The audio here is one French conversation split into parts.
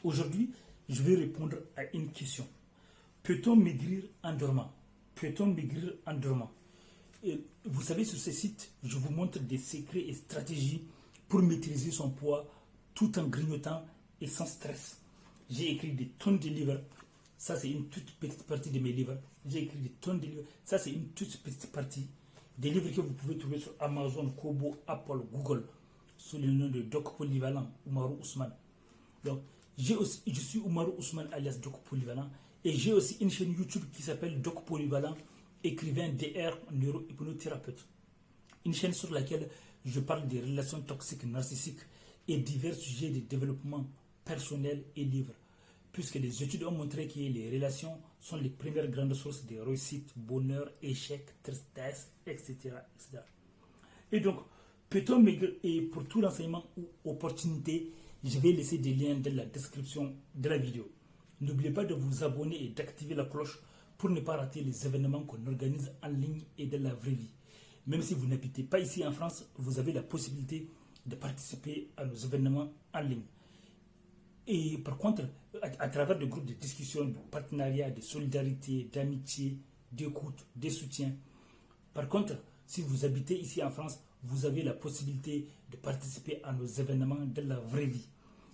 Aujourd'hui, je vais répondre à une question. Peut-on maigrir en dormant? Peut-on maigrir en dormant? Et vous savez, sur ce site, je vous montre des secrets et stratégies pour maîtriser son poids tout en grignotant et sans stress. J'ai écrit des tonnes de livres. Ça, c'est une toute petite partie de mes livres. J'ai écrit des tonnes de livres. Ça, c'est une toute petite partie des livres que vous pouvez trouver sur Amazon, Kobo, Apple, Google, sous le nom de Doc Polyvalent, Oumarou Ousmane. Donc, je suis Oumarou Ousmane alias Doc Polyvalent. Et j'ai aussi une chaîne YouTube qui s'appelle Doc Polyvalent, écrivain DR neurohypnothérapeute. Une chaîne sur laquelle je parle des relations toxiques narcissiques et divers sujets de développement personnel et livres. Puisque les études ont montré que les relations sont les premières grandes sources de réussite, bonheur, échec, tristesse, etc. etc. Et donc, peut-on maigrir? Et pour tout renseignement ou opportunité, je vais laisser des liens dans la description de la vidéo. N'oubliez pas de vous abonner et d'activer la cloche pour ne pas rater les événements qu'on organise en ligne et dans la vraie vie. Même si vous n'habitez pas ici en France, vous avez la possibilité de participer à nos événements en ligne. Et par contre, à travers des groupes de discussion, de partenariat, de solidarité, d'amitié, d'écoute, de soutien. Par contre, si vous habitez ici en France, vous avez la possibilité de participer à nos événements de la vraie vie.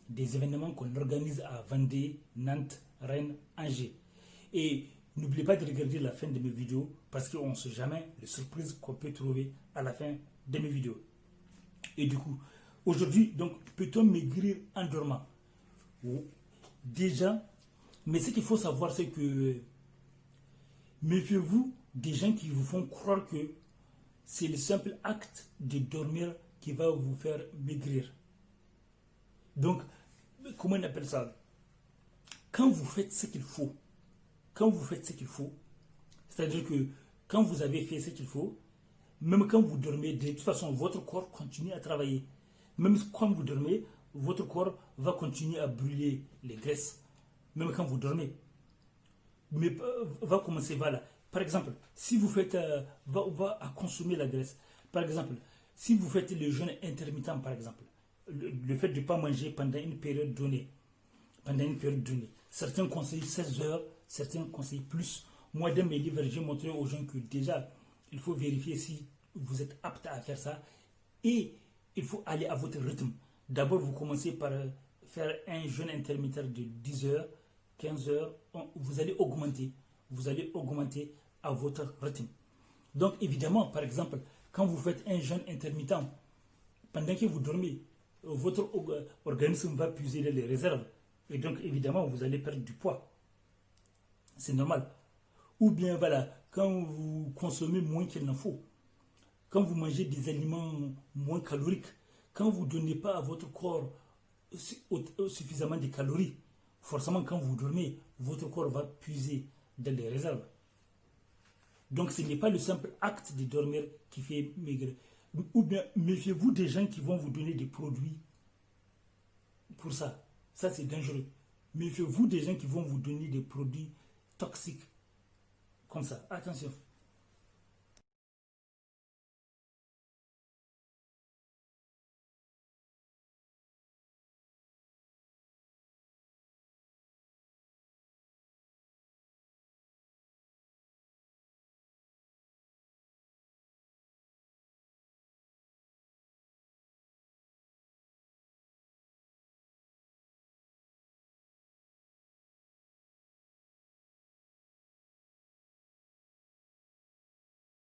Des événements qu'on organise à Vendée, Nantes, Rennes, Angers. Et n'oubliez pas de regarder la fin de mes vidéos parce qu'on ne sait jamais les surprises qu'on peut trouver à la fin de mes vidéos. Et du coup, aujourd'hui, donc, peut-on maigrir en dormant? Déjà, mais ce qu'il faut savoir, c'est que méfiez-vous des gens qui vous font croire que c'est le simple acte de dormir qui va vous faire maigrir. Donc, comment on appelle ça? Quand vous faites ce qu'il faut, c'est-à-dire que quand vous avez fait ce qu'il faut, même quand vous dormez, de toute façon, votre corps continue à travailler. Même quand vous dormez, votre corps va continuer à brûler les graisses, même quand vous dormez. Mais va commencer, voilà. Par exemple, si vous faites, va à consommer la graisse. Par exemple, si vous faites le jeûne intermittent, par exemple, le fait de ne pas manger pendant une période donnée, certains conseillent 16 heures, certains conseillent plus. Moi, dans mes livres, j'ai montré aux gens que déjà, il faut vérifier si vous êtes apte à faire ça et il faut aller à votre rythme. D'abord, vous commencez par faire un jeûne intermittent de 10 heures, 15 heures. Vous allez augmenter à votre rythme. Donc, évidemment, par exemple, quand vous faites un jeûne intermittent, pendant que vous dormez, votre organisme va puiser les réserves. Et donc, évidemment, vous allez perdre du poids. C'est normal. Ou bien, voilà, quand vous consommez moins qu'il n'en faut, quand vous mangez des aliments moins caloriques, quand vous ne donnez pas à votre corps suffisamment de calories, forcément quand vous dormez, votre corps va puiser dans les réserves. Donc ce n'est pas le simple acte de dormir qui fait maigrir. Ou bien méfiez-vous des gens qui vont vous donner des produits pour ça. Ça c'est dangereux. Méfiez-vous des gens qui vont vous donner des produits toxiques comme ça. Attention.